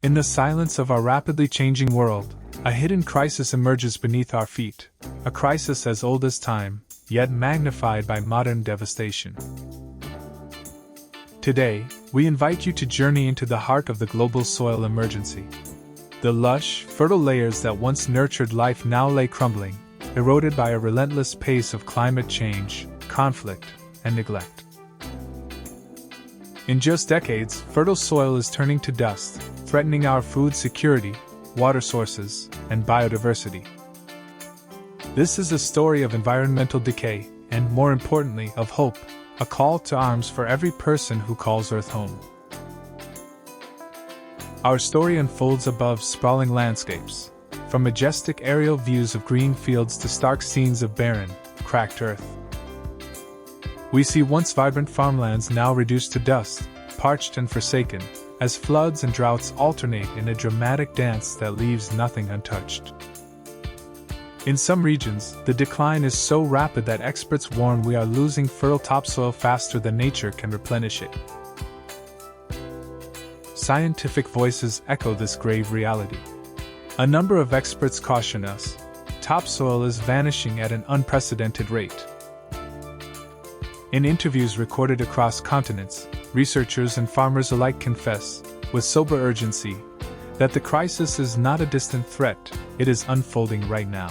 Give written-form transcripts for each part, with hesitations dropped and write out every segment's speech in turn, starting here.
In the silence of our rapidly changing world, a hidden crisis emerges beneath our feet, a crisis as old as time, yet magnified by modern devastation. Today, we invite you to journey into the heart of the global soil emergency. The lush, fertile layers that once nurtured life now lay crumbling, eroded by a relentless pace of climate change, conflict, and neglect. In just decades, fertile soil is turning to dust, threatening our food security, water sources, and biodiversity. This is a story of environmental decay, and more importantly, of hope, a call to arms for every person who calls Earth home. Our story unfolds above sprawling landscapes, from majestic aerial views of green fields to stark scenes of barren, cracked earth. We see once vibrant farmlands now reduced to dust, parched and forsaken, as floods and droughts alternate in a dramatic dance that leaves nothing untouched. In some regions, the decline is so rapid that experts warn we are losing fertile topsoil faster than nature can replenish it. Scientific voices echo this grave reality. A number of experts caution us: topsoil is vanishing at an unprecedented rate. In interviews recorded across continents, researchers and farmers alike confess, with sober urgency, that the crisis is not a distant threat, it is unfolding right now.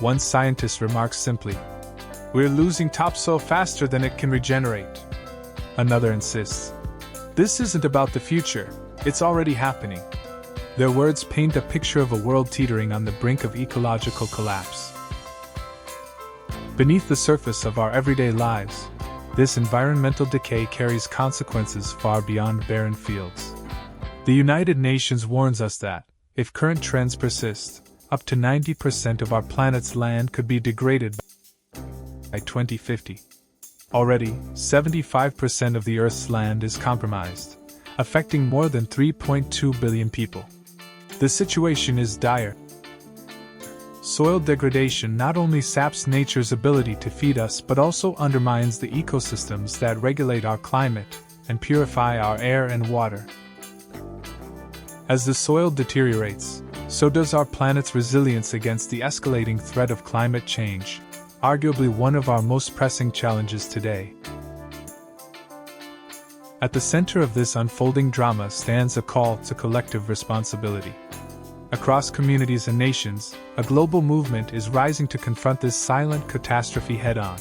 One scientist remarks simply, "We're losing topsoil faster than it can regenerate." Another insists, "This isn't about the future, it's already happening." Their words paint a picture of a world teetering on the brink of ecological collapse. Beneath the surface of our everyday lives, this environmental decay carries consequences far beyond barren fields. The United Nations warns us that, if current trends persist, up to 90% of our planet's land could be degraded by 2050. Already, 75% of the Earth's land is compromised, affecting more than 3.2 billion people. The situation is dire. Soil degradation not only saps nature's ability to feed us but also undermines the ecosystems that regulate our climate and purify our air and water. As the soil deteriorates, so does our planet's resilience against the escalating threat of climate change, arguably one of our most pressing challenges today. At the center of this unfolding drama stands a call to collective responsibility. Across communities and nations, a global movement is rising to confront this silent catastrophe head-on.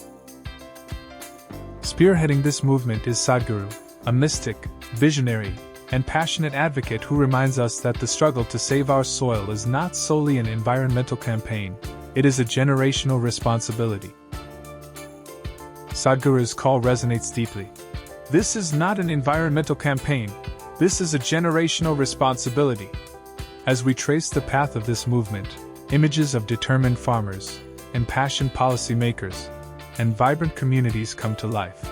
Spearheading this movement is Sadhguru, a mystic, visionary, and passionate advocate who reminds us that the struggle to save our soil is not solely an environmental campaign, it is a generational responsibility. Sadhguru's call resonates deeply. This is not an environmental campaign, this is a generational responsibility. As we trace the path of this movement, images of determined farmers, impassioned policymakers, and vibrant communities come to life.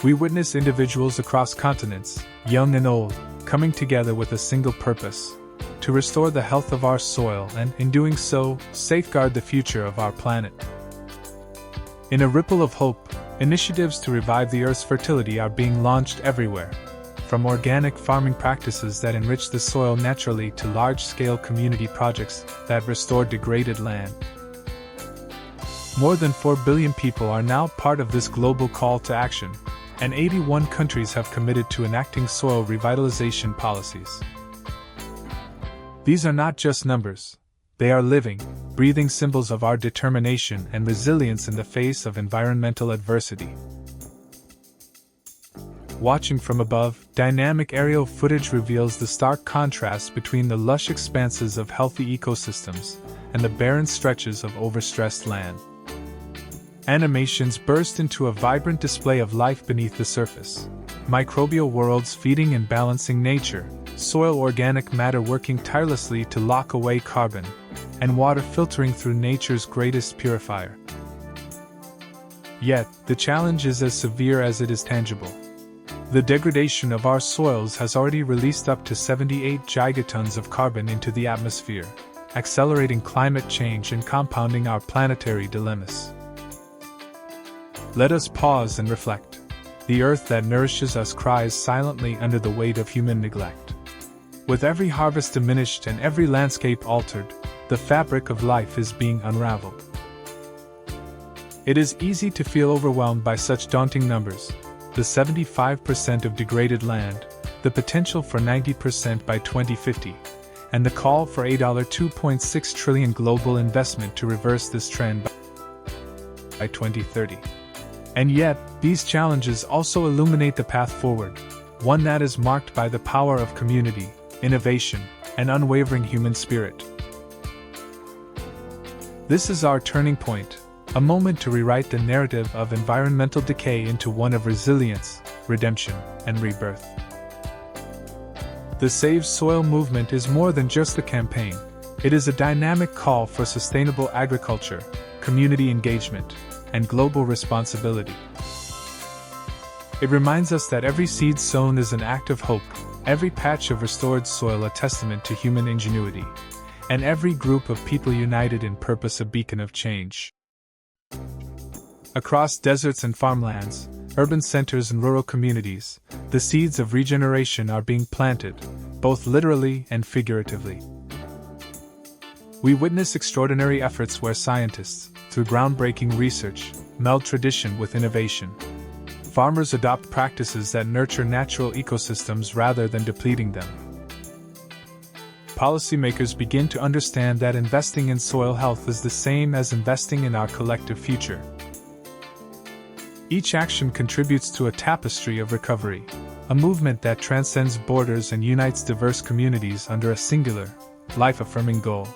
We witness individuals across continents, young and old, coming together with a single purpose: to restore the health of our soil and, in doing so, safeguard the future of our planet. In a ripple of hope, initiatives to revive the Earth's fertility are being launched everywhere. From organic farming practices that enrich the soil naturally to large-scale community projects that restore degraded land. More than 4 billion people are now part of this global call to action, and 81 countries have committed to enacting soil revitalization policies. These are not just numbers, they are living, breathing symbols of our determination and resilience in the face of environmental adversity. Watching from above, dynamic aerial footage reveals the stark contrast between the lush expanses of healthy ecosystems and the barren stretches of overstressed land. Animations burst into a vibrant display of life beneath the surface. Microbial worlds feeding and balancing nature, soil organic matter working tirelessly to lock away carbon, and water filtering through nature's greatest purifier. Yet, the challenge is as severe as it is tangible. The degradation of our soils has already released up to 78 gigatons of carbon into the atmosphere, accelerating climate change and compounding our planetary dilemmas. Let us pause and reflect. The earth that nourishes us cries silently under the weight of human neglect. With every harvest diminished and every landscape altered, the fabric of life is being unraveled. It is easy to feel overwhelmed by such daunting numbers: the 75% of degraded land, the potential for 90% by 2050, and the call for a $2.6 trillion global investment to reverse this trend by 2030. And yet, these challenges also illuminate the path forward, one that is marked by the power of community, innovation, and unwavering human spirit. This is our turning point, a moment to rewrite the narrative of environmental decay into one of resilience, redemption, and rebirth. The Save Soil movement is more than just a campaign. It is a dynamic call for sustainable agriculture, community engagement, and global responsibility. It reminds us that every seed sown is an act of hope, every patch of restored soil a testament to human ingenuity, and every group of people united in purpose a beacon of change. Across deserts and farmlands, urban centers and rural communities, the seeds of regeneration are being planted, both literally and figuratively. We witness extraordinary efforts where scientists, through groundbreaking research, meld tradition with innovation. Farmers adopt practices that nurture natural ecosystems rather than depleting them. Policymakers begin to understand that investing in soil health is the same as investing in our collective future. Each action contributes to a tapestry of recovery, a movement that transcends borders and unites diverse communities under a singular, life-affirming goal.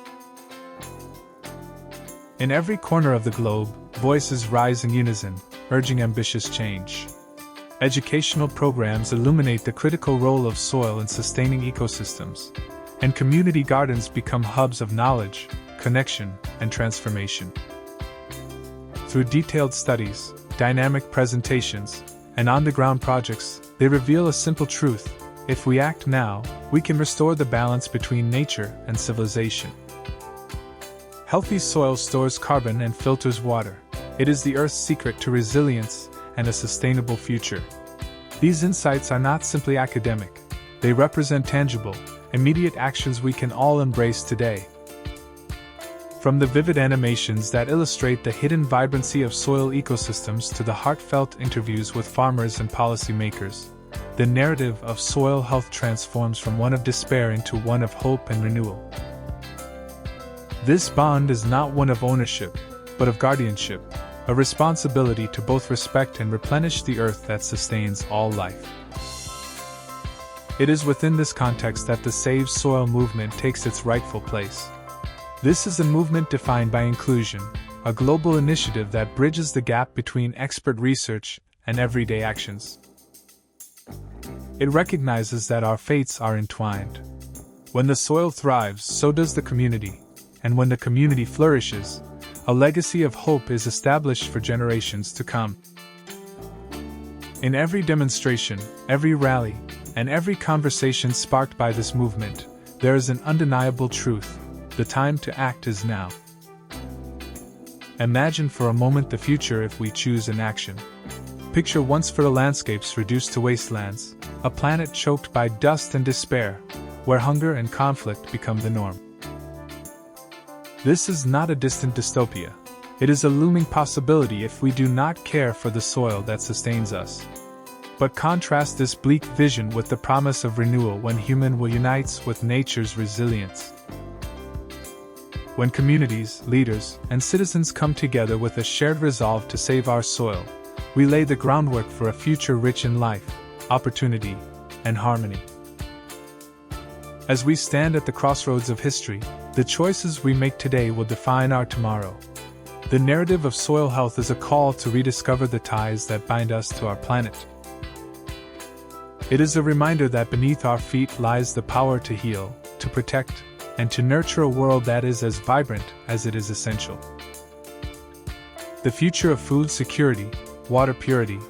In every corner of the globe, voices rise in unison, urging ambitious change. Educational programs illuminate the critical role of soil in sustaining ecosystems, and community gardens become hubs of knowledge, connection, and transformation. Through detailed studies, dynamic presentations, and on-the-ground projects, they reveal a simple truth: if we act now, we can restore the balance between nature and civilization. Healthy soil stores carbon and filters water. It is the Earth's secret to resilience and a sustainable future. These insights are not simply academic. They represent tangible, immediate actions we can all embrace today. From the vivid animations that illustrate the hidden vibrancy of soil ecosystems to the heartfelt interviews with farmers and policymakers, the narrative of soil health transforms from one of despair into one of hope and renewal. This bond is not one of ownership, but of guardianship, a responsibility to both respect and replenish the earth that sustains all life. It is within this context that the Save Soil movement takes its rightful place. This is a movement defined by inclusion, a global initiative that bridges the gap between expert research and everyday actions. It recognizes that our fates are entwined. When the soil thrives, so does the community, and when the community flourishes, a legacy of hope is established for generations to come. In every demonstration, every rally, and every conversation sparked by this movement, there is an undeniable truth: the time to act is now. Imagine for a moment the future if we choose an action. Picture once fertile landscapes reduced to wastelands, a planet choked by dust and despair, where hunger and conflict become the norm. This is not a distant dystopia. It is a looming possibility if we do not care for the soil that sustains us. But contrast this bleak vision with the promise of renewal when human will unites with nature's resilience. When communities, leaders, and citizens come together with a shared resolve to save our soil, we lay the groundwork for a future rich in life, opportunity, and harmony. As we stand at the crossroads of history, the choices we make today will define our tomorrow. The narrative of soil health is a call to rediscover the ties that bind us to our planet. It is a reminder that beneath our feet lies the power to heal, to protect, and to nurture a world that is as vibrant as it is essential. The future of food security, water purity,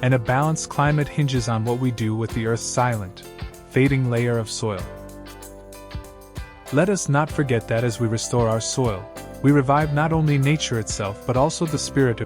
and a balanced climate hinges on what we do with the Earth's silent, fading layer of soil. Let us not forget that as we restore our soil, we revive not only nature itself but also the spirit of